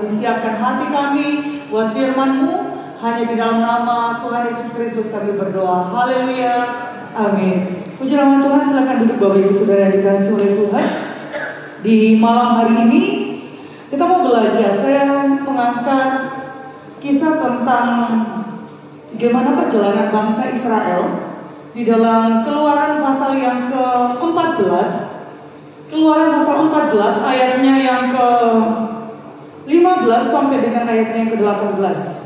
Tuhan siapkan hati kami buat firman-Mu. Hanya di dalam nama Tuhan Yesus Kristus kami berdoa. Haleluya. Amin. Puji nama Tuhan, silakan duduk Bapak Ibu Saudara yang dikasihi oleh Tuhan. Di malam hari ini kita mau belajar. Saya mengangkat kisah tentang bagaimana perjalanan bangsa Israel di dalam Keluaran pasal yang ke-14. Keluaran pasal 14 ayatnya yang ke-15 sampai dengan ayatnya yang ke-18.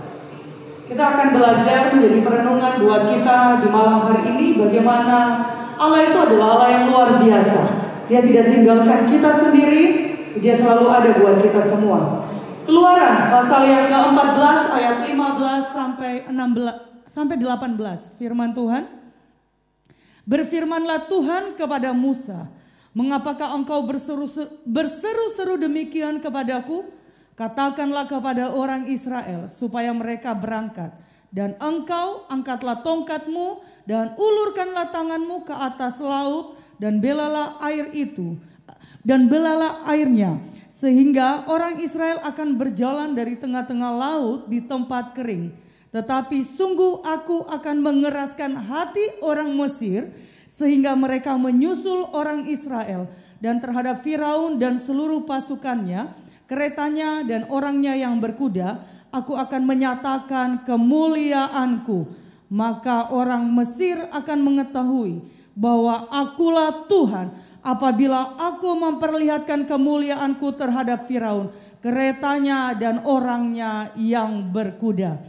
Kita akan belajar menjadi perenungan buat kita di malam hari ini bagaimana Allah itu adalah Allah yang luar biasa. Dia tidak tinggalkan kita sendiri, Dia selalu ada buat kita semua. Keluaran pasal yang ke-14 ayat 15 sampai 18. Firman Tuhan. Berfirmanlah Tuhan kepada Musa, mengapakah engkau berseru-seru demikian kepadaku? Katakanlah kepada orang Israel supaya mereka berangkat. Dan engkau angkatlah tongkatmu dan ulurkanlah tanganmu ke atas laut dan belalah air itu. Dan belalah airnya. Sehingga orang Israel akan berjalan dari tengah-tengah laut di tempat kering. Tetapi sungguh aku akan mengeraskan hati orang Mesir sehingga mereka menyusul orang Israel, dan terhadap Firaun dan seluruh pasukannya, keretanya dan orangnya yang berkuda, aku akan menyatakan kemuliaanku. Maka orang Mesir akan mengetahui bahwa akulah Tuhan apabila aku memperlihatkan kemuliaanku terhadap Firaun, keretanya dan orangnya yang berkuda.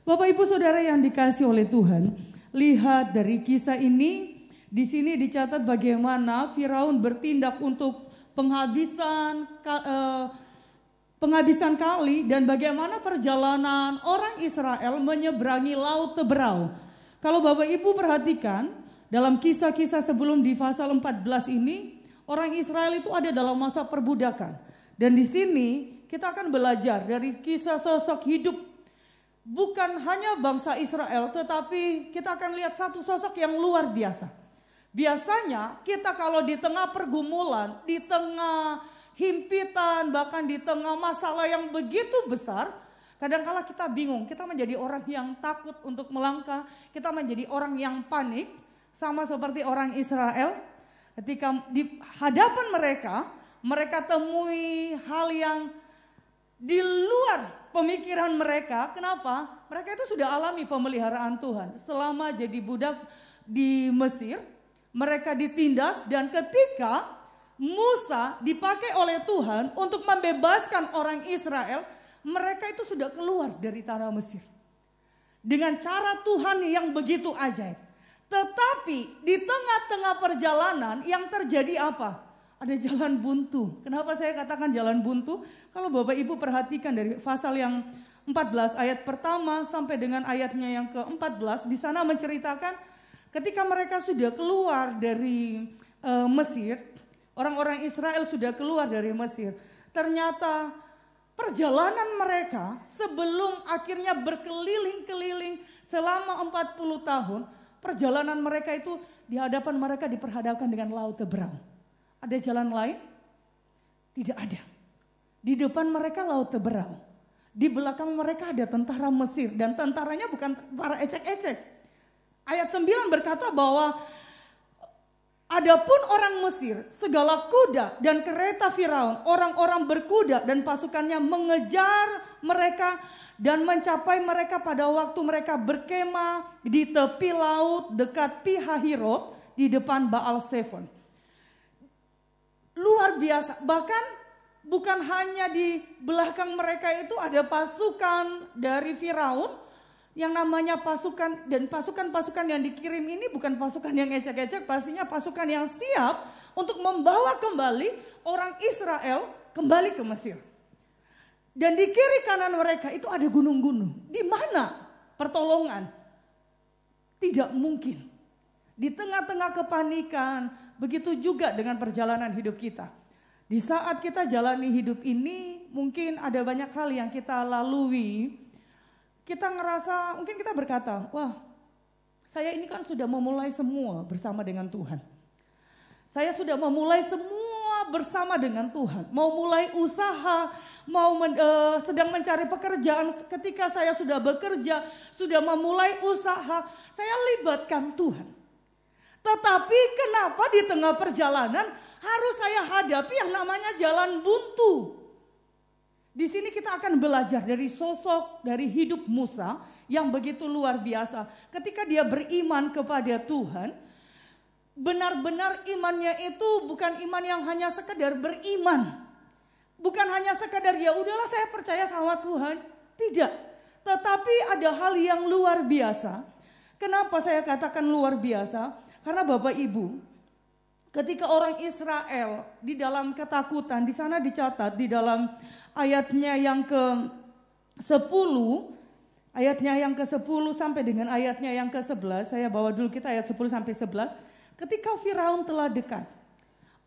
Bapak Ibu Saudara yang dikasihi oleh Tuhan, lihat dari kisah ini. Di sini dicatat bagaimana Firaun bertindak untuk penghabisan kali dan bagaimana perjalanan orang Israel menyeberangi laut Teberau. Kalau Bapak Ibu perhatikan dalam kisah-kisah sebelum di pasal 14 ini, orang Israel itu ada dalam masa perbudakan. Dan di sini kita akan belajar dari kisah sosok hidup bukan hanya bangsa Israel, tetapi kita akan lihat satu sosok yang luar biasa. Biasanya kita kalau di tengah pergumulan, di tengah himpitan, bahkan di tengah masalah yang begitu besar, kadang-kala kita bingung, kita menjadi orang yang takut untuk melangkah, kita menjadi orang yang panik, sama seperti orang Israel. Ketika di hadapan mereka temui hal yang di luar pemikiran mereka. Kenapa? Mereka itu sudah alami pemeliharaan Tuhan. Selama jadi budak di Mesir, mereka ditindas, dan ketika Musa dipakai oleh Tuhan untuk membebaskan orang Israel, mereka itu sudah keluar dari tanah Mesir. Dengan cara Tuhan yang begitu ajaib. Tetapi di tengah-tengah perjalanan yang terjadi apa? Ada jalan buntu. Kenapa saya katakan jalan buntu? Kalau Bapak Ibu perhatikan dari pasal yang 14 ayat pertama sampai dengan ayatnya yang ke-14, di sana menceritakan ketika mereka sudah keluar dari Mesir, orang-orang Israel sudah keluar dari Mesir. Ternyata perjalanan mereka sebelum akhirnya berkeliling-keliling selama 40 tahun, perjalanan mereka itu di hadapan mereka diperhadapkan dengan laut Teberau. Ada jalan lain? Tidak ada. Di depan mereka laut Teberau. Di belakang mereka ada tentara Mesir, dan tentaranya bukan tentara ecek-ecek. Ayat 9 berkata bahwa adapun orang Mesir, segala kuda dan kereta Firaun, orang-orang berkuda dan pasukannya mengejar mereka dan mencapai mereka pada waktu mereka berkemah di tepi laut dekat Pihahirot di depan Baal Zephon. Luar biasa, bahkan bukan hanya di belakang mereka itu ada pasukan dari Firaun, yang namanya pasukan, dan pasukan-pasukan yang dikirim ini bukan pasukan yang ecek-ecek, pastinya pasukan yang siap untuk membawa kembali orang Israel kembali ke Mesir. Dan di kiri kanan mereka itu ada gunung-gunung. Di mana pertolongan? Tidak mungkin. Di tengah-tengah kepanikan, begitu juga dengan perjalanan hidup kita. Di saat kita jalani hidup ini, mungkin ada banyak hal yang kita lalui. Kita ngerasa, mungkin kita berkata, wah, saya ini kan sudah memulai semua bersama dengan Tuhan. Saya sudah memulai semua bersama dengan Tuhan. Mau mulai usaha, sedang mencari pekerjaan, ketika saya sudah bekerja, sudah memulai usaha, saya libatkan Tuhan. Tetapi kenapa di tengah perjalanan harus saya hadapi yang namanya jalan buntu? Di sini kita akan belajar dari sosok, dari hidup Musa yang begitu luar biasa. Ketika dia beriman kepada Tuhan, benar-benar imannya itu bukan iman yang hanya sekedar beriman. Bukan hanya sekedar ya udahlah saya percaya sama Tuhan. Tidak. Tetapi ada hal yang luar biasa. Kenapa saya katakan luar biasa? Karena Bapak Ibu, ketika orang Israel di dalam ketakutan, di sana dicatat di dalam ayatnya yang ke-10, ayatnya yang ke-10 sampai dengan ayatnya yang ke-11, saya bawa dulu kita ayat 10 sampai 11. Ketika Firaun telah dekat,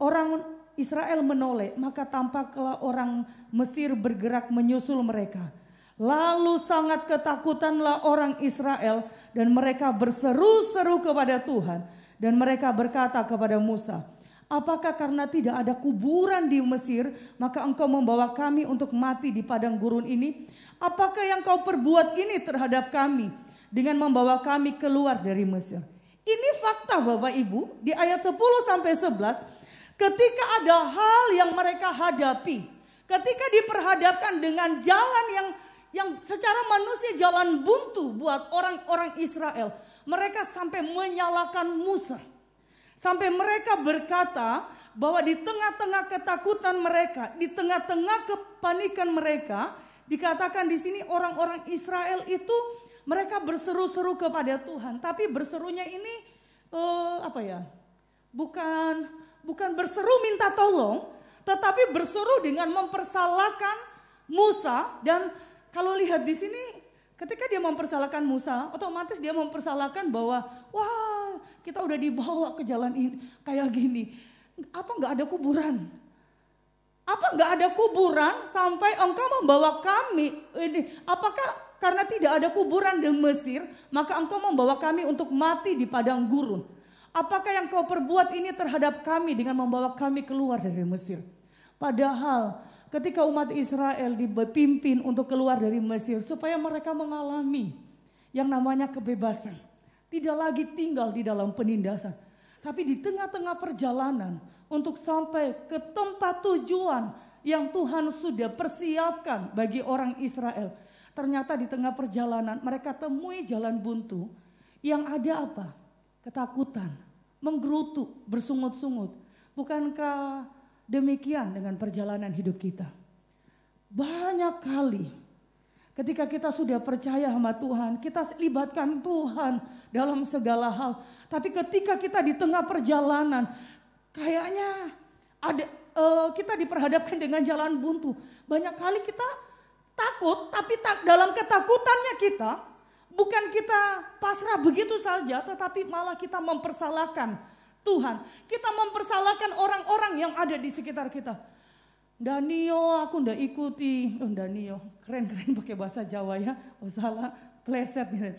orang Israel menoleh, maka tampaklah orang Mesir bergerak menyusul mereka. Lalu sangat ketakutanlah orang Israel dan mereka berseru-seru kepada Tuhan. Dan mereka berkata kepada Musa, apakah karena tidak ada kuburan di Mesir, maka engkau membawa kami untuk mati di padang gurun ini? Apakah yang kau perbuat ini terhadap kami dengan membawa kami keluar dari Mesir? Ini fakta Bapak Ibu di ayat 10 sampai 11. Ketika ada hal yang mereka hadapi, ketika diperhadapkan dengan jalan yang secara manusia jalan buntu buat orang-orang Israel, mereka sampai menyalahkan Musa. Sampai mereka berkata bahwa di tengah-tengah ketakutan mereka, di tengah-tengah kepanikan mereka, dikatakan di sini orang-orang Israel itu mereka berseru-seru kepada Tuhan. Tapi berserunya ini bukan berseru minta tolong, tetapi berseru dengan mempersalahkan Musa. Dan kalau lihat di sini, ketika dia mempersalahkan Musa, otomatis dia mempersalahkan bahwa wah kita udah dibawa ke jalan ini kayak gini. Apa nggak ada kuburan? Apa nggak ada kuburan sampai engkau membawa kami ini? Apakah karena tidak ada kuburan di Mesir, maka engkau membawa kami untuk mati di padang gurun? Apakah yang kau perbuat ini terhadap kami dengan membawa kami keluar dari Mesir? Padahal ketika umat Israel dipimpin untuk keluar dari Mesir supaya mereka mengalami yang namanya kebebasan. Tidak lagi tinggal di dalam penindasan. Tapi di tengah-tengah perjalanan untuk sampai ke tempat tujuan yang Tuhan sudah persiapkan bagi orang Israel. Ternyata di tengah perjalanan mereka temui jalan buntu yang ada apa? Ketakutan, menggerutu, bersungut-sungut. Bukankah demikian dengan perjalanan hidup kita? Banyak kali ketika kita sudah percaya sama Tuhan, kita libatkan Tuhan dalam segala hal. Tapi ketika kita di tengah perjalanan, kayaknya kita diperhadapkan dengan jalan buntu. Banyak kali kita takut, tapi dalam ketakutannya kita, bukan kita pasrah begitu saja, tetapi malah kita mempersalahkan Tuhan. Kita mempersalahkan orang-orang yang ada di sekitar kita. Danio aku ndak ikuti. Oh Danio, keren-keren pakai bahasa Jawa ya. Oh salah, pleset gitu.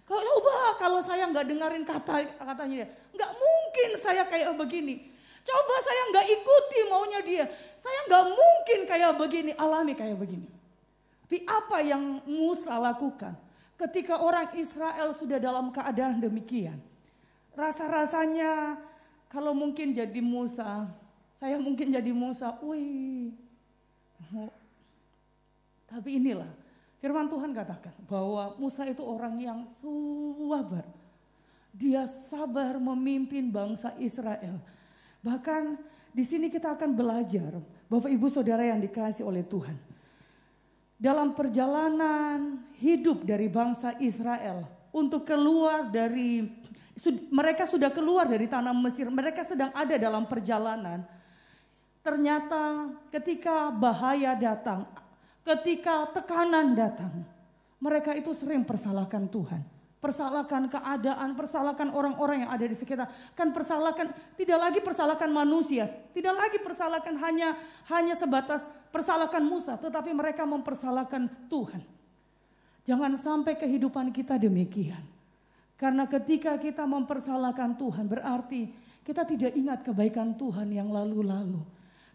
Coba kalau saya nggak dengerin katanya dia. Nggak mungkin saya kayak begini. Coba saya nggak ikuti maunya dia. Saya nggak mungkin kayak begini, alami kayak begini. Tapi apa yang Musa lakukan? Ketika orang Israel sudah dalam keadaan demikian. Rasa-rasanya kalau mungkin jadi Musa, saya mungkin jadi Musa, wih. Tapi inilah firman Tuhan katakan bahwa Musa itu orang yang sabar. Dia sabar memimpin bangsa Israel. Bahkan di sini kita akan belajar, Bapak Ibu Saudara yang dikasihi oleh Tuhan. Dalam perjalanan hidup dari bangsa Israel untuk keluar dari, mereka sudah keluar dari tanah Mesir, mereka sedang ada dalam perjalanan. Ternyata ketika bahaya datang, ketika tekanan datang, mereka itu sering persalahkan Tuhan. Persalahkan keadaan, persalahkan orang-orang yang ada di sekitar. Kan persalahkan, tidak lagi persalahkan manusia, tidak lagi persalahkan hanya sebatas persalahkan Musa, tetapi mereka mempersalahkan Tuhan. Jangan sampai kehidupan kita demikian. Karena ketika kita mempersalahkan Tuhan berarti kita tidak ingat kebaikan Tuhan yang lalu-lalu.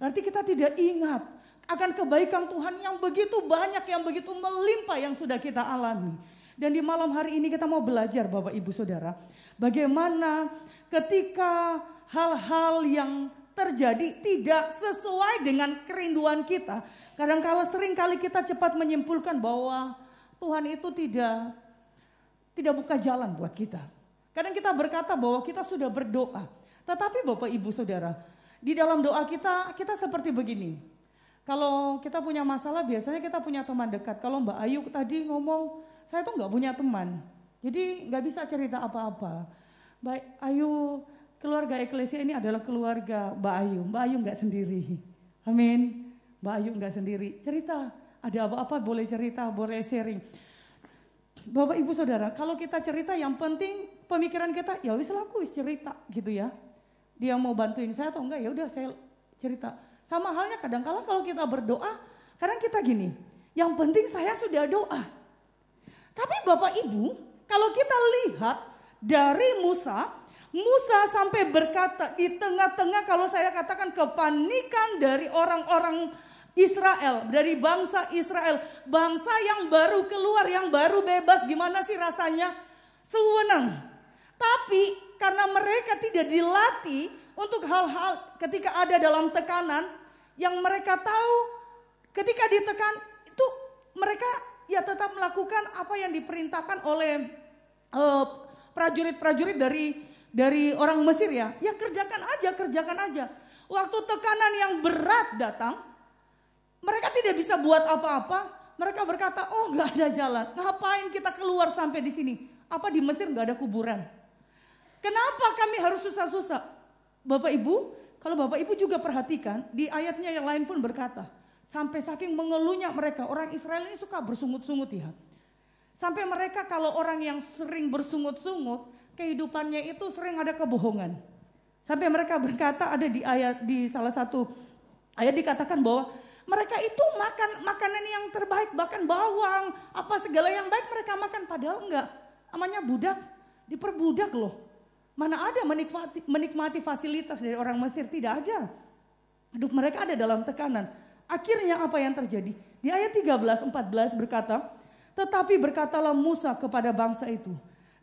Berarti kita tidak ingat akan kebaikan Tuhan yang begitu banyak, yang begitu melimpah yang sudah kita alami. Dan di malam hari ini kita mau belajar Bapak Ibu Saudara, bagaimana ketika hal-hal yang terjadi tidak sesuai dengan kerinduan kita. Kadang-kala seringkali kita cepat menyimpulkan bahwa Tuhan itu tidak buka jalan buat kita. Kadang kita berkata bahwa kita sudah berdoa. Tetapi Bapak Ibu Saudara, di dalam doa kita seperti begini. Kalau kita punya masalah biasanya kita punya teman dekat. Kalau Mbak Ayu tadi ngomong, saya tuh gak punya teman. Jadi gak bisa cerita apa-apa. Mbak Ayu, keluarga Eklesia ini adalah keluarga Mbak Ayu. Mbak Ayu gak sendiri. Amin. Mbak Ayu gak sendiri. Cerita, ada apa-apa boleh cerita, boleh sharing. Bapak Ibu Saudara, kalau kita cerita yang penting pemikiran kita, ya wis laku wis cerita gitu ya. Dia mau bantuin saya atau enggak, ya udah saya cerita. Sama halnya kadang-kala kalau kita berdoa, kadang kita gini, yang penting saya sudah doa. Tapi Bapak Ibu, kalau kita lihat dari Musa sampai berkata di tengah-tengah, kalau saya katakan kepanikan dari orang-orang Israel, dari bangsa Israel, bangsa yang baru keluar, yang baru bebas, gimana sih rasanya? Sewenang. Tapi karena mereka tidak dilatih untuk hal-hal ketika ada dalam tekanan, yang mereka tahu ketika ditekan itu mereka ya tetap melakukan apa yang diperintahkan oleh prajurit-prajurit dari orang Mesir ya. Ya kerjakan aja. Waktu tekanan yang berat datang, mereka tidak bisa buat apa-apa. Mereka berkata, oh gak ada jalan. Ngapain kita keluar sampai di sini? Apa di Mesir gak ada kuburan? Kenapa kami harus susah-susah? Bapak Ibu, kalau Bapak Ibu juga perhatikan, di ayatnya yang lain pun berkata, sampai saking mengeluhnya mereka, orang Israel ini suka bersungut-sungut ya. Sampai mereka kalau orang yang sering bersungut-sungut, kehidupannya itu sering ada kebohongan. Sampai mereka berkata, ada di salah satu ayat dikatakan bahwa mereka itu makan makanan yang terbaik, bahkan bawang, apa segala yang baik mereka makan, padahal enggak. Namanya budak, diperbudak loh. Mana ada menikmati fasilitas dari orang Mesir, tidak ada. Hidup mereka ada dalam tekanan. Akhirnya apa yang terjadi? Di ayat 13-14 berkata, tetapi berkatalah Musa kepada bangsa itu,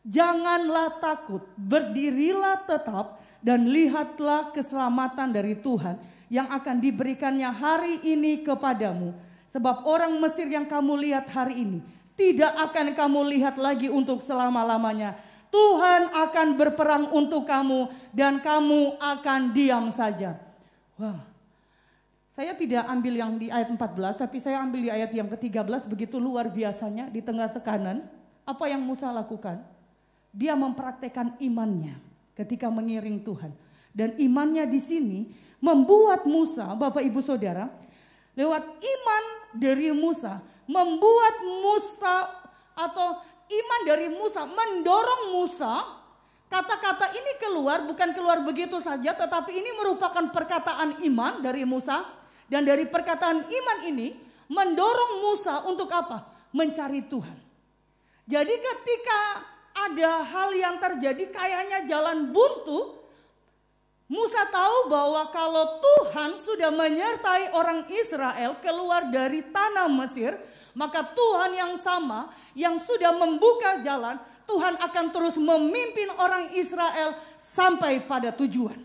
janganlah takut, berdirilah tetap dan lihatlah keselamatan dari Tuhan yang akan diberikannya hari ini kepadamu. Sebab orang Mesir yang kamu lihat hari ini tidak akan kamu lihat lagi untuk selama-lamanya. Tuhan akan berperang untuk kamu dan kamu akan diam saja. Wah, saya tidak ambil yang di ayat 14, tapi saya ambil di ayat yang ke-13, begitu luar biasanya di tengah tekanan. Apa yang Musa lakukan? Dia mempraktekkan imannya ketika mengiring Tuhan. Dan imannya di sini membuat Musa, Bapak Ibu Saudara, lewat iman dari Musa, membuat Musa atau iman dari Musa mendorong Musa, kata-kata ini keluar, bukan keluar begitu saja, tetapi ini merupakan perkataan iman dari Musa. Dan dari perkataan iman ini mendorong Musa untuk apa? Mencari Tuhan. Jadi ketika ada hal yang terjadi kayaknya jalan buntu, Musa tahu bahwa kalau Tuhan sudah menyertai orang Israel keluar dari tanah Mesir, maka Tuhan yang sama yang sudah membuka jalan, Tuhan akan terus memimpin orang Israel sampai pada tujuan.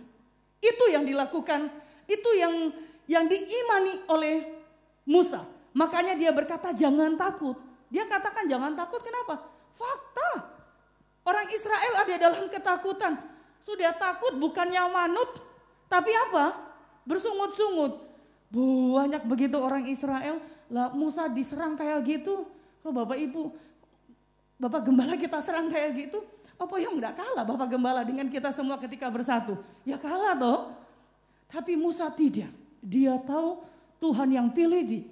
Itu yang dilakukan, itu yang diimani oleh Musa. Makanya dia berkata jangan takut. Dia katakan jangan takut, kenapa? Fakta. Orang Israel ada dalam ketakutan. Sudah takut bukannya manut, tapi apa? Bersungut-sungut. Banyak begitu orang Israel. Lah Musa diserang kayak gitu. Kalau Bapak Ibu, Bapak Gembala kita serang kayak gitu. Apa yang enggak kalah Bapak Gembala dengan kita semua ketika bersatu? Ya kalah toh. Tapi Musa tidak. Dia tahu Tuhan yang pilih dia.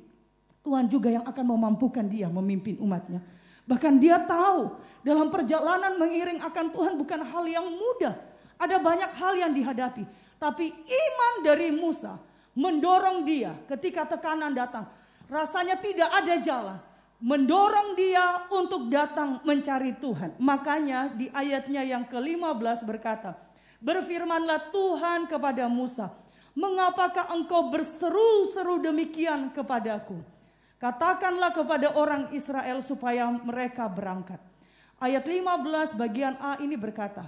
Tuhan juga yang akan memampukan dia memimpin umatnya. Bahkan dia tahu dalam perjalanan mengiring akan Tuhan bukan hal yang mudah. Ada banyak hal yang dihadapi. Tapi iman dari Musa mendorong dia ketika tekanan datang. Rasanya tidak ada jalan. Mendorong dia untuk datang mencari Tuhan. Makanya di ayatnya yang ke-15 berkata, berfirmanlah Tuhan kepada Musa, Mengapakah engkau berseru-seru demikian kepadaku? Katakanlah kepada orang Israel supaya mereka berangkat. Ayat 15 bagian A ini berkata,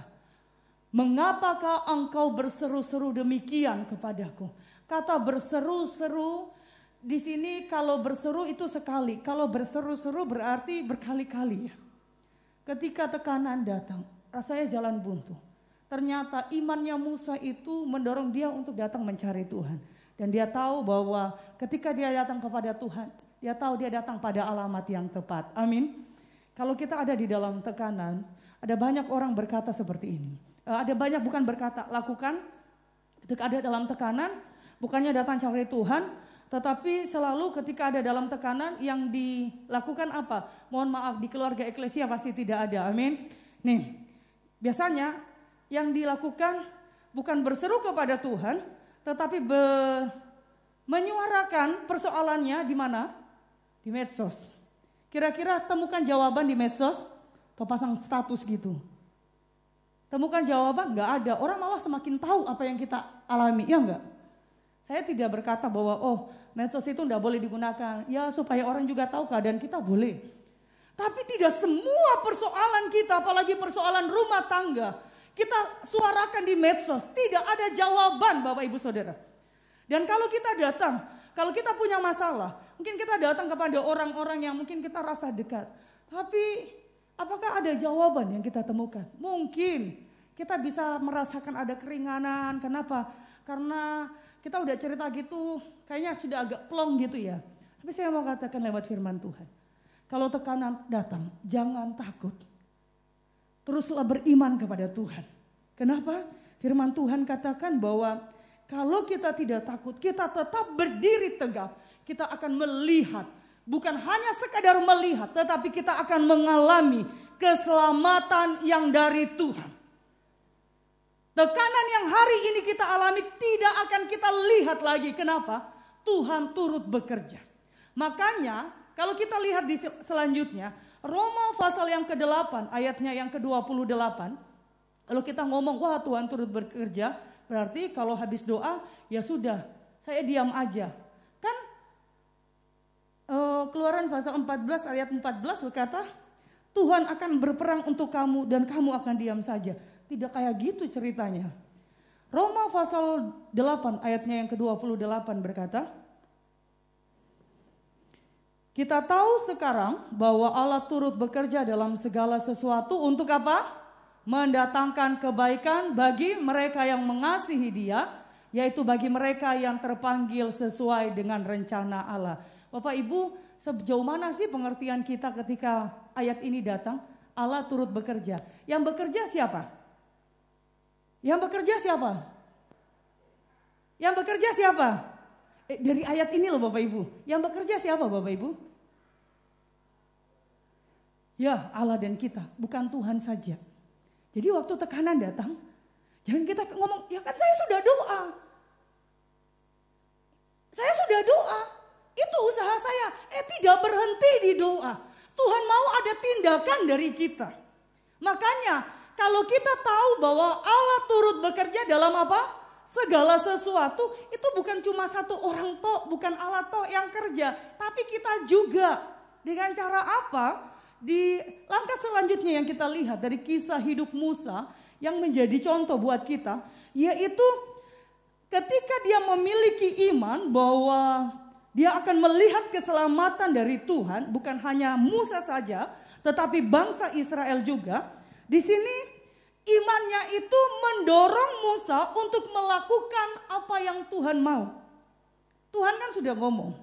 mengapakah engkau berseru-seru demikian kepadaku? Kata berseru-seru di sini, kalau berseru itu sekali, kalau berseru-seru berarti berkali-kali ya. Ketika tekanan datang, rasanya jalan buntu. Ternyata imannya Musa itu mendorong dia untuk datang mencari Tuhan. Dan dia tahu bahwa ketika dia datang kepada Tuhan, dia tahu dia datang pada alamat yang tepat. Amin. Kalau kita ada di dalam tekanan, ada banyak orang berkata seperti ini. Ada banyak bukan berkata, lakukan. Ketika ada dalam tekanan, bukannya datang cari Tuhan, tetapi selalu ketika ada dalam tekanan yang dilakukan apa? Mohon maaf, di keluarga eklesia pasti tidak ada. Amin. Nih, biasanya yang dilakukan bukan berseru kepada Tuhan, tetapi menyuarakan persoalannya di mana? Di medsos. Kira-kira temukan jawaban di medsos atau pasang status gitu. Temukan jawaban, nggak ada. Orang malah semakin tahu apa yang kita alami, ya enggak? Saya tidak berkata bahwa medsos itu enggak boleh digunakan. Ya supaya orang juga tahu keadaan kita boleh. Tapi tidak semua persoalan kita, apalagi persoalan rumah tangga, kita suarakan di medsos. Tidak ada jawaban Bapak Ibu Saudara. Dan kalau kita datang, kalau kita punya masalah, mungkin kita datang kepada orang-orang yang mungkin kita rasa dekat. Tapi apakah ada jawaban yang kita temukan? Mungkin kita bisa merasakan ada keringanan. Kenapa? Karena kita udah cerita gitu, kayaknya sudah agak plong gitu ya. Tapi saya mau katakan lewat firman Tuhan. Kalau tekanan datang, jangan takut. Teruslah beriman kepada Tuhan. Kenapa? Firman Tuhan katakan bahwa kalau kita tidak takut, kita tetap berdiri tegap. Kita akan melihat, bukan hanya sekadar melihat, tetapi kita akan mengalami keselamatan yang dari Tuhan. Tekanan yang hari ini kita alami tidak akan kita lihat lagi. Kenapa? Tuhan turut bekerja. Makanya kalau kita lihat di selanjutnya, Roma pasal yang ke-8 ayatnya yang ke-28. Kalau kita ngomong wah Tuhan turut bekerja, berarti kalau habis doa ya sudah saya diam aja. Kan Keluaran pasal 14 ayat 14 berkata Tuhan akan berperang untuk kamu dan kamu akan diam saja. Tidak kayak gitu ceritanya. Roma pasal 8 ayatnya yang ke-28 berkata, kita tahu sekarang bahwa Allah turut bekerja dalam segala sesuatu untuk apa? Mendatangkan kebaikan bagi mereka yang mengasihi Dia, yaitu bagi mereka yang terpanggil sesuai dengan rencana Allah. Bapak Ibu, sejauh mana sih pengertian kita ketika ayat ini datang? Allah turut bekerja. Yang bekerja siapa? Yang bekerja siapa? Yang bekerja siapa? Dari ayat ini loh Bapak Ibu. Yang bekerja siapa Bapak Ibu? Ya Allah dan kita, bukan Tuhan saja. Jadi waktu tekanan datang, jangan kita ngomong, ya kan saya sudah doa. Saya sudah doa, itu usaha saya. Tidak berhenti di doa. Tuhan mau ada tindakan dari kita. Makanya kalau kita tahu bahwa Allah turut bekerja dalam apa? Segala sesuatu, itu bukan cuma satu orang toh, bukan Allah toh yang kerja. Tapi kita juga. Dengan cara apa? Di langkah selanjutnya yang kita lihat dari kisah hidup Musa yang menjadi contoh buat kita, yaitu ketika dia memiliki iman bahwa dia akan melihat keselamatan dari Tuhan, bukan hanya Musa saja, tetapi bangsa Israel juga. Di sini imannya itu mendorong Musa untuk melakukan apa yang Tuhan mau. Tuhan kan sudah ngomong,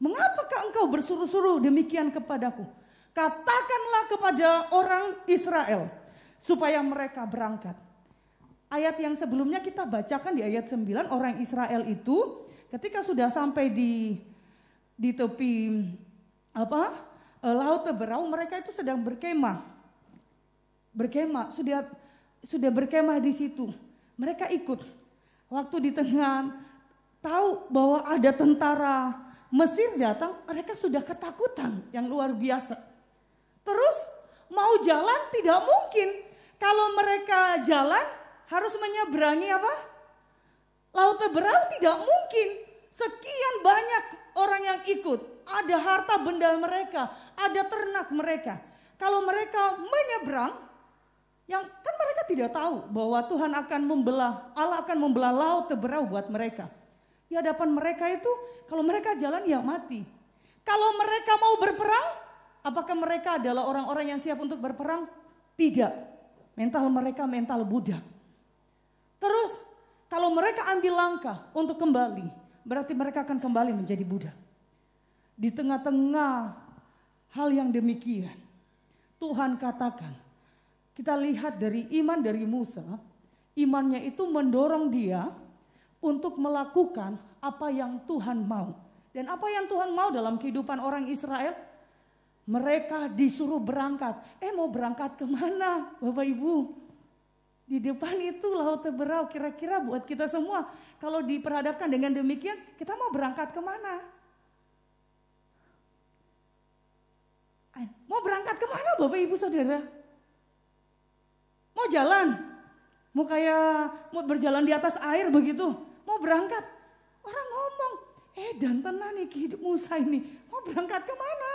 mengapakah engkau bersuruh-suruh demikian kepadaku? Katakanlah kepada orang Israel supaya mereka berangkat. Ayat yang sebelumnya kita bacakan di ayat 9, orang Israel itu ketika sudah sampai di tepi laut Teberau, mereka itu sedang berkemah. Sudah berkemah di situ. Mereka ikut. Waktu di tengah tahu bahwa ada tentara Mesir datang, mereka sudah ketakutan yang luar biasa. Terus mau jalan tidak mungkin. Kalau mereka jalan harus menyeberangi apa? Laut Teberau tidak mungkin sekian banyak orang yang ikut. Ada harta benda mereka, ada ternak mereka. Kalau mereka menyeberang, yang kan mereka tidak tahu bahwa Tuhan akan membelah, Allah akan membelah Laut Teberau buat mereka. Di hadapan mereka itu, kalau mereka jalan ya mati. Kalau mereka mau berperang, apakah mereka adalah orang-orang yang siap untuk berperang? Tidak. Mental mereka mental budak. Terus kalau mereka ambil langkah untuk kembali, berarti mereka akan kembali menjadi budak. Di tengah-tengah hal yang demikian, Tuhan katakan, kita lihat dari iman dari Musa, imannya itu mendorong dia untuk melakukan apa yang Tuhan mau. Dan apa yang Tuhan mau dalam kehidupan orang Israel? Mereka disuruh berangkat. Mau berangkat kemana Bapak Ibu? Di depan itu Laut Teberau, kira-kira buat kita semua. Kalau diperhadapkan dengan demikian, kita mau berangkat kemana? Mau berangkat kemana Bapak Ibu Saudara? Mau jalan? Mau berjalan di atas air begitu? Mau berangkat? Orang ngomong, dan tenan nih hidup Musa ini. Mau berangkat kemana?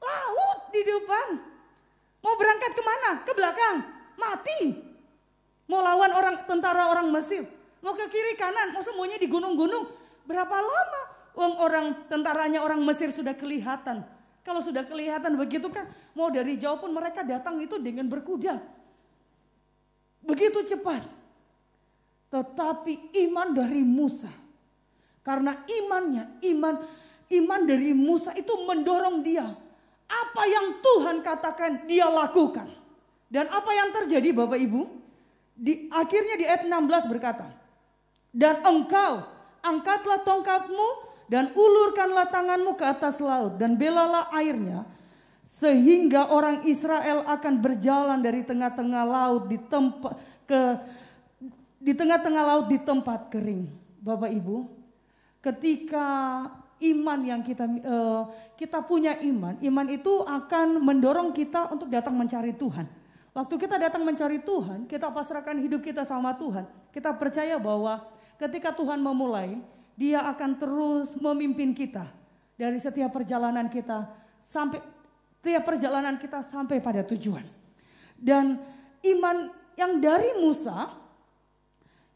Laut di depan. Mau berangkat kemana? Ke belakang. Mati. Mau lawan tentara orang Mesir. Mau ke kiri kanan. Mau sembunyi di gunung-gunung. Berapa lama? Tentaranya orang Mesir sudah kelihatan. Kalau sudah kelihatan begitu kan. Mau dari jauh pun mereka datang itu dengan berkuda. Begitu cepat. Tetapi iman dari Musa. Karena iman dari Musa itu mendorong dia. Apa yang Tuhan katakan dia lakukan. Dan apa yang terjadi Bapak Ibu? Akhirnya di ayat 16 berkata. Dan engkau angkatlah tongkatmu dan ulurkanlah tanganmu ke atas laut. Dan belalah airnya. Sehingga orang Israel akan berjalan dari tengah-tengah laut di tengah-tengah laut di tempat kering. Bapak Ibu, ketika iman yang kita punya iman itu akan mendorong kita untuk datang mencari Tuhan. Waktu kita datang mencari Tuhan, kita pasrahkan hidup kita sama Tuhan. Kita percaya bahwa ketika Tuhan memulai, Dia akan terus memimpin kita dari setiap perjalanan kita sampai pada tujuan. Dan iman yang dari Musa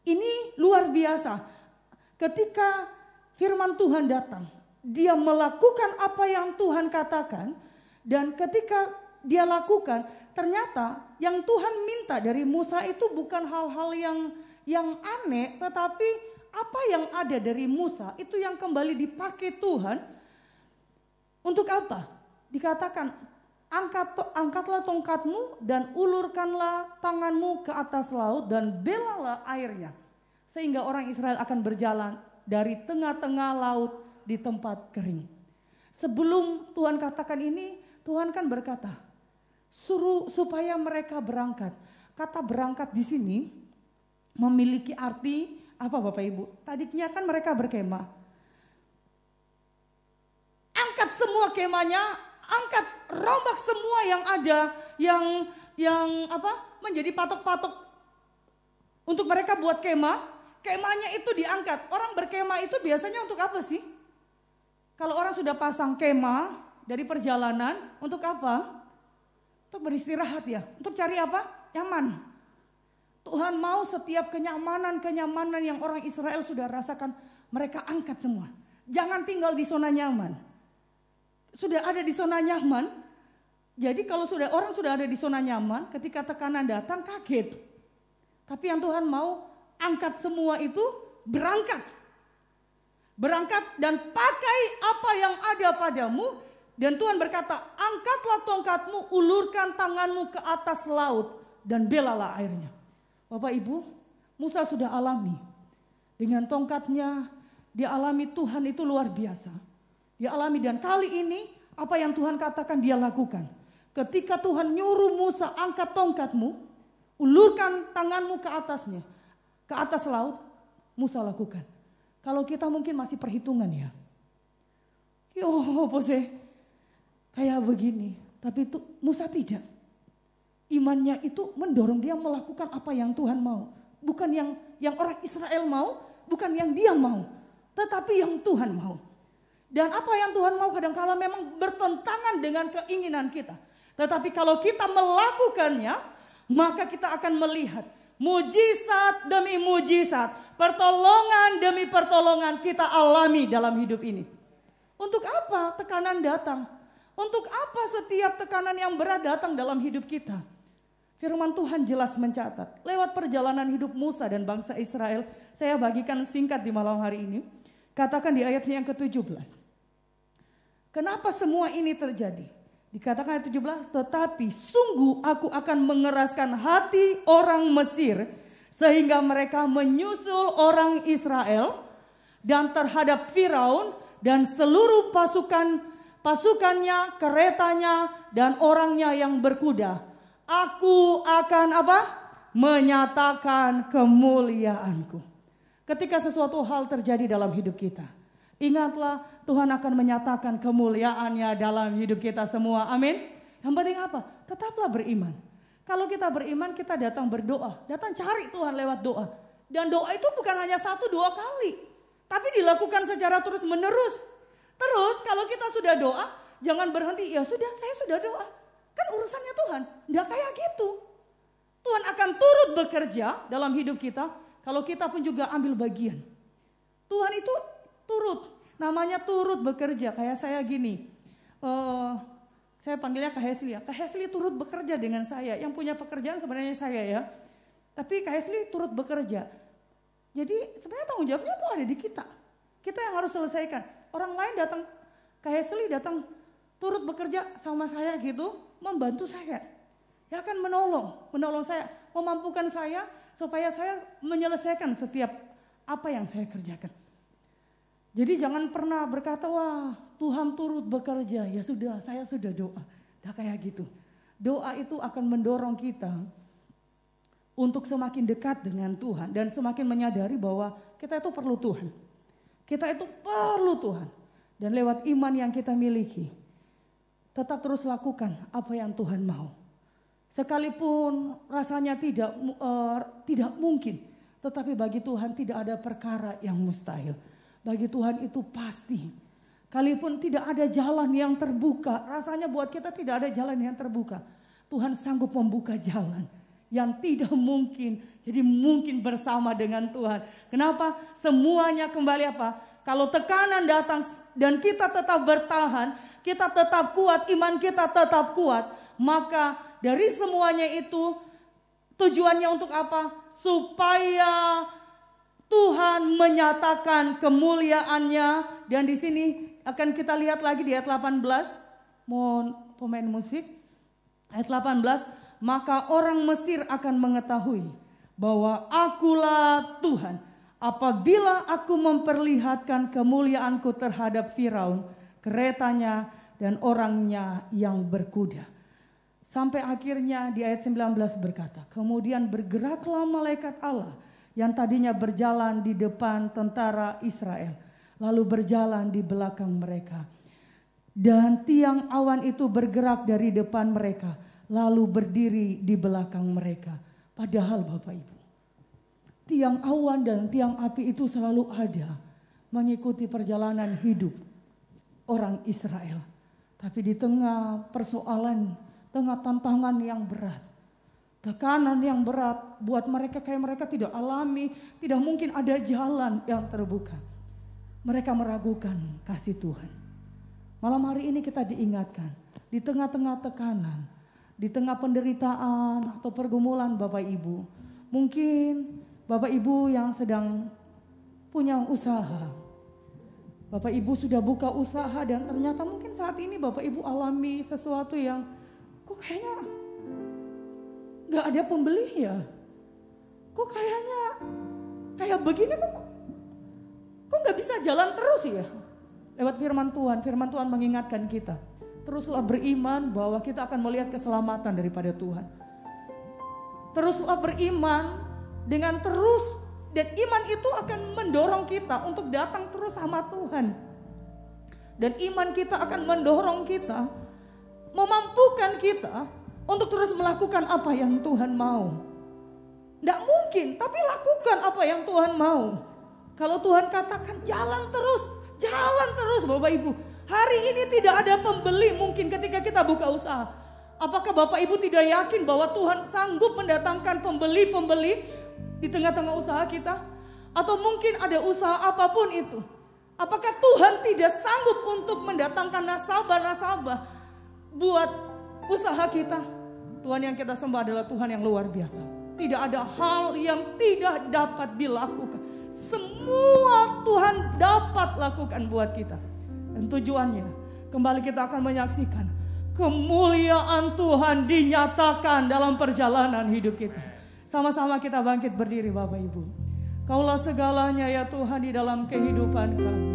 ini luar biasa. Ketika firman Tuhan datang, dia melakukan apa yang Tuhan katakan. Dan ketika dia lakukan, ternyata yang Tuhan minta dari Musa itu bukan hal-hal yang aneh. Tetapi apa yang ada dari Musa itu yang kembali dipakai Tuhan. Untuk apa? Dikatakan, angkatlah tongkatmu dan ulurkanlah tanganmu ke atas laut dan belalah airnya. Sehingga orang Israel akan berjalan dari tengah-tengah laut di tempat kering. Sebelum Tuhan katakan ini, Tuhan kan berkata, suruh supaya mereka berangkat. Kata berangkat di sini memiliki arti apa Bapak Ibu? Tadinya kan mereka berkemah. Angkat semua kemahnya, angkat rombak semua yang ada, yang menjadi patok-patok untuk mereka buat kemah. Kemahnya itu diangkat. Orang berkemah itu biasanya untuk apa sih? Kalau orang sudah pasang kemah dari perjalanan, untuk apa? Untuk beristirahat ya. Untuk cari apa? Nyaman. Tuhan mau setiap kenyamanan yang orang Israel sudah rasakan, mereka angkat semua. Jangan tinggal di zona nyaman. Sudah ada di zona nyaman. Jadi kalau orang sudah ada di zona nyaman, ketika tekanan datang kaget. Tapi yang Tuhan mau, angkat semua itu, berangkat. Berangkat dan pakai apa yang ada padamu. Dan Tuhan berkata, angkatlah tongkatmu, ulurkan tanganmu ke atas laut dan belalah airnya. Bapak Ibu, Musa sudah alami. Dengan tongkatnya, dia alami Tuhan itu luar biasa. Dia alami dan kali ini apa yang Tuhan katakan dia lakukan. Ketika Tuhan nyuruh Musa, angkat tongkatmu, ulurkan tanganmu ke atasnya. Ke atas laut, Musa lakukan. Kalau kita mungkin masih perhitungan ya. Kayak begini. Tapi itu Musa tidak. Imannya itu mendorong dia melakukan apa yang Tuhan mau. Bukan yang orang Israel mau, bukan yang dia mau, tetapi yang Tuhan mau. Dan apa yang Tuhan mau kadang-kala memang bertentangan dengan keinginan kita. Tetapi kalau kita melakukannya, maka kita akan melihat mujizat demi mujizat, pertolongan demi pertolongan kita alami dalam hidup ini. Untuk apa tekanan datang? Untuk apa setiap tekanan yang berat datang dalam hidup kita? Firman Tuhan jelas mencatat lewat perjalanan hidup Musa dan bangsa Israel. Saya bagikan singkat di malam hari ini. Katakan di ayatnya yang ke-17. Kenapa semua ini terjadi? Dikatakan ayat 17, tetapi sungguh aku akan mengeraskan hati orang Mesir sehingga mereka menyusul orang Israel dan terhadap Firaun dan seluruh pasukannya, keretanya dan orangnya yang berkuda. Aku akan apa? Menyatakan kemuliaanku. Ketika sesuatu hal terjadi dalam hidup kita, ingatlah Tuhan akan menyatakan kemuliaannya dalam hidup kita semua. Amin. Yang penting apa? Tetaplah beriman. Kalau kita beriman, kita datang berdoa. Datang cari Tuhan lewat doa. Dan doa itu bukan hanya 1-2 kali. Tapi dilakukan secara terus menerus. Terus kalau kita sudah doa, jangan berhenti. Ya sudah, saya sudah doa. Kan urusannya Tuhan. Nggak kayak gitu. Tuhan akan turut bekerja dalam hidup kita. Kalau kita pun juga ambil bagian. Tuhan itu turut. Namanya turut bekerja. Kayak saya gini. Saya panggilnya Kak Hesli ya. Kak Hesli turut bekerja dengan saya. Yang punya pekerjaan sebenarnya saya ya. Tapi Kak Hesli turut bekerja. Jadi sebenarnya tanggung jawabnya tuh ada di kita. Kita yang harus selesaikan. Orang lain datang, Kak Hesli datang turut bekerja sama saya gitu. Membantu saya. Ya akan menolong saya. Memampukan saya supaya saya menyelesaikan setiap apa yang saya kerjakan. Jadi jangan pernah berkata, wah Tuhan turut bekerja, ya sudah saya sudah doa. Dah kayak gitu. Doa itu akan mendorong kita untuk semakin dekat dengan Tuhan. Dan semakin menyadari bahwa kita itu perlu Tuhan. Kita itu perlu Tuhan. Dan lewat iman yang kita miliki, tetap terus lakukan apa yang Tuhan mau. Sekalipun rasanya tidak mungkin, tetapi bagi Tuhan tidak ada perkara yang mustahil. Bagi Tuhan itu pasti. Kalaupun tidak ada jalan yang terbuka, rasanya buat kita tidak ada jalan yang terbuka. Tuhan sanggup membuka jalan yang tidak mungkin. Jadi mungkin bersama dengan Tuhan. Kenapa? Semuanya kembali apa? Kalau tekanan datang dan kita tetap bertahan, kita tetap kuat, iman kita tetap kuat, maka dari semuanya itu tujuannya untuk apa? Supaya Tuhan menyatakan kemuliaannya. Dan di sini akan kita lihat lagi di ayat 18. Mohon pemain musik. Ayat 18. Maka orang Mesir akan mengetahui bahwa akulah Tuhan apabila aku memperlihatkan kemuliaanku terhadap Firaun, keretanya dan orangnya yang berkuda. Sampai akhirnya di ayat 19 berkata, kemudian bergeraklah malaikat Allah yang tadinya berjalan di depan tentara Israel, lalu berjalan di belakang mereka. Dan tiang awan itu bergerak dari depan mereka, lalu berdiri di belakang mereka. Padahal Bapak Ibu, tiang awan dan tiang api itu selalu ada mengikuti perjalanan hidup orang Israel. Tapi di tengah persoalan, tengah tantangan yang berat, tekanan yang berat buat mereka kayak mereka tidak alami, tidak mungkin ada jalan yang terbuka. Mereka meragukan kasih Tuhan. Malam hari ini kita diingatkan di tengah-tengah tekanan, di tengah penderitaan atau pergumulan Bapak Ibu. Mungkin Bapak Ibu yang sedang punya usaha. Bapak Ibu sudah buka usaha dan ternyata mungkin saat ini Bapak Ibu alami sesuatu yang kok kayaknya gak ada pembeli ya. Kok kayaknya kayak begini kok gak bisa jalan terus ya. Lewat firman Tuhan mengingatkan kita. Teruslah beriman bahwa kita akan melihat keselamatan daripada Tuhan. Teruslah beriman dengan terus. Dan iman itu akan mendorong kita untuk datang terus sama Tuhan. Dan iman kita akan mendorong kita, memampukan kita untuk terus melakukan apa yang Tuhan mau. Tidak mungkin, tapi lakukan apa yang Tuhan mau. Kalau Tuhan katakan jalan terus Bapak Ibu. Hari ini tidak ada pembeli mungkin ketika kita buka usaha. Apakah Bapak Ibu tidak yakin bahwa Tuhan sanggup mendatangkan pembeli-pembeli di tengah-tengah usaha kita? Atau mungkin ada usaha apapun itu. Apakah Tuhan tidak sanggup untuk mendatangkan nasabah-nasabah buat usaha kita? Tuhan yang kita sembah adalah Tuhan yang luar biasa. Tidak ada hal yang tidak dapat dilakukan. Semua Tuhan dapat lakukan buat kita. Dan tujuannya kembali kita akan menyaksikan kemuliaan Tuhan dinyatakan dalam perjalanan hidup kita. Sama-sama kita bangkit berdiri Bapak Ibu. Kaulah segalanya ya Tuhan di dalam kehidupan kami.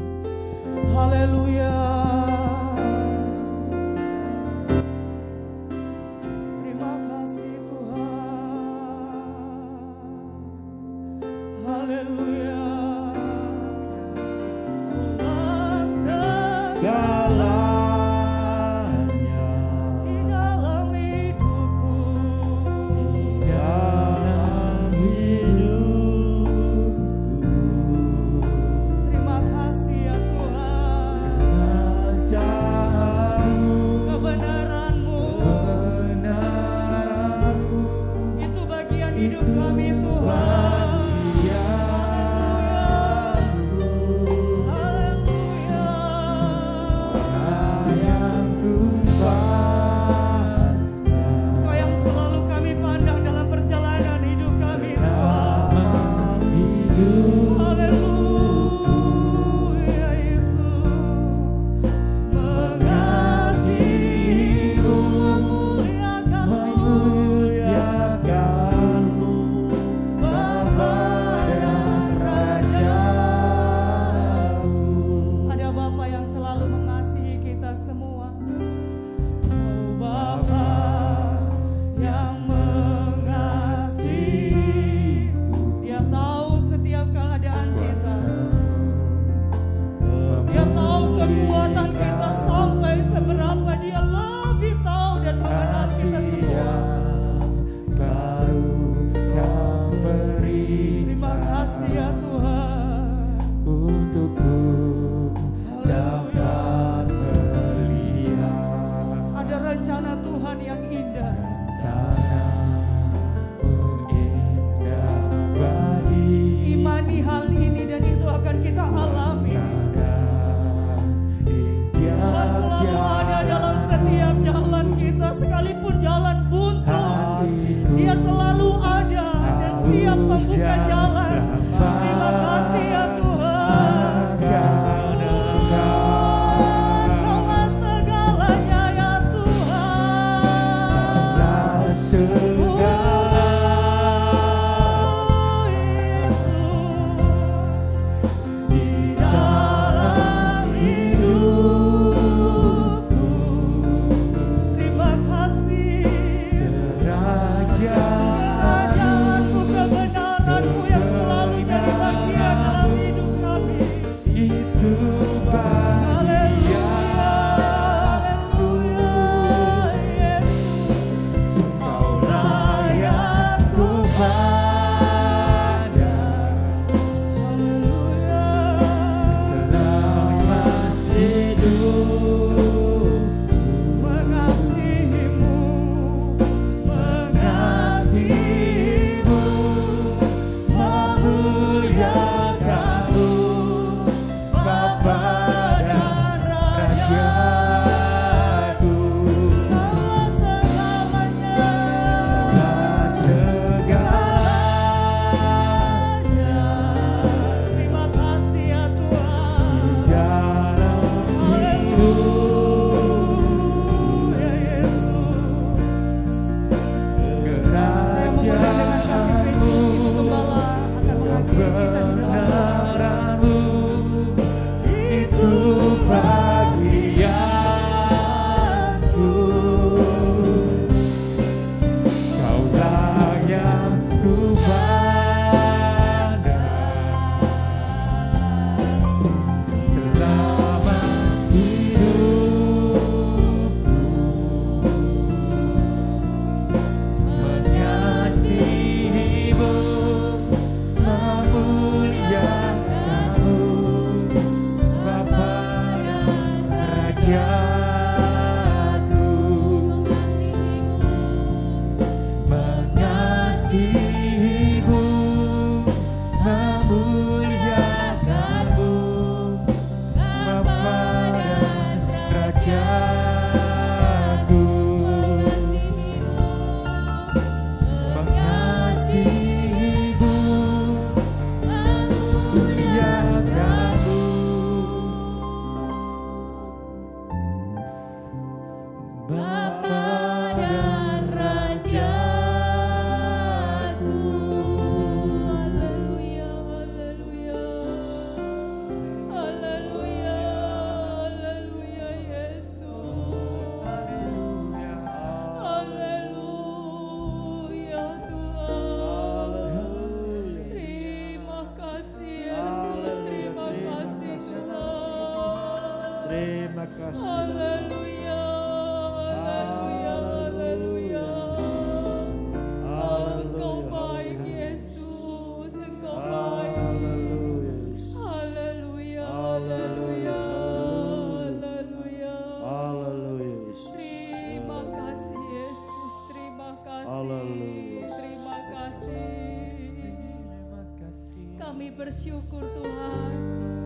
Haleluya. Terima kasih Tuhan. Haleluya. Kaulah segalanya di dalam hidupku. Di dalam hidupku. Terima kasih ya Tuhan. Kebenaran-Mu itu bagian hidup kami Tuhan. Kau yang selalu kami pandang dalam perjalanan hidup kami Tuhan. Haleluya Yesus. Mengasihi-Mu, memuliakan-Mu, Bapa dan Raja-Ku. Ada Bapa yang selalu mengasihi kita semua. Oh Bapa yang mengasihi, Dia tahu setiap keadaan kita. Dia tahu kekuatan kita sampai seberapa. Dia lebih tahu dan mengenal kita semua. Terima kasih ya Tuhan. Untukku dapat melihat Ada rencana Tuhan yang indah. tanah-Mu indah bagi Imani hal ini dan itu akan kita alami. Tuhan selalu ada dalam setiap jalan kita, sekalipun jalan buntu, Dia selalu ada dan siap membuka jalan. Terima kasih ya Tuhan. Kaulah segalanya ya Tuhan. Oh Yesus, di dalam hidupku. Terima kasih. Kerajaanmu, kebenaranmu ya rajaku, mengasihimu, memuliakanmu, Bapa dan Rajaku, mengasihimu, memuliakanmu, Bapa dan Rajaku. Haleluya, haleluya. Haleluya, haleluya Yesus. Haleluya Tuhan. Terima kasih Yesus, terima kasih Tuhan. Terima kasih. Haleluya, haleluya, haleluya. Engkau baik Yesus, Engkau baik. Haleluya. Haleluya, haleluya, haleluya. Haleluya. Terima kasih Yesus, terima kasih. Haleluya. Terima kasih. Terima kasih. Kami bersyukur Tuhan,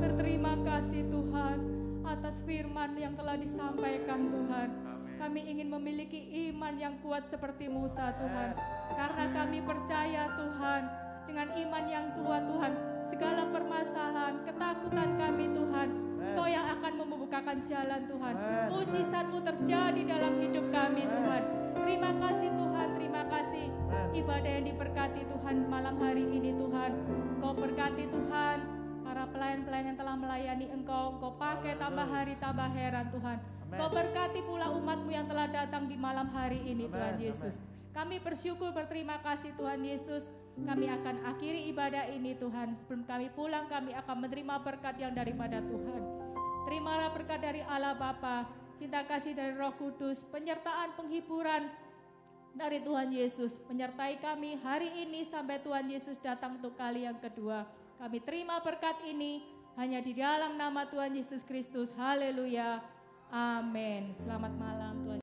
berterima kasih Tuhan atas firman yang telah disampaikan Tuhan. Kami ingin memiliki iman yang kuat seperti Musa Tuhan. Karena kami percaya Tuhan, dengan iman yang tua Tuhan, segala permasalahan, ketakutan kami Tuhan, Engkau yang akan membukakan jalan Tuhan. Mujizat-Mu terjadi dalam hidup kami Tuhan. Terima kasih Tuhan, terima kasih. Ibadah yang diberkati Tuhan malam hari ini Tuhan. Engkau berkati Tuhan, para pelayan-pelayan yang telah melayani Engkau pakai tambah hari tambah heran Tuhan. Engkau berkati pula umat-Mu yang telah datang di malam hari ini Tuhan Yesus. Kami bersyukur berterima kasih Tuhan Yesus. Kami akan akhiri ibadah ini Tuhan. Sebelum kami pulang kami akan menerima berkat yang daripada Tuhan. Terimalah berkat dari Allah Bapa, cinta kasih dari Roh Kudus, penyertaan penghiburan dari Tuhan Yesus menyertai kami hari ini sampai Tuhan Yesus datang untuk kali yang kedua. Kami terima berkat ini hanya di dalam nama Tuhan Yesus Kristus. Haleluya. Amin. Selamat malam Tuhan.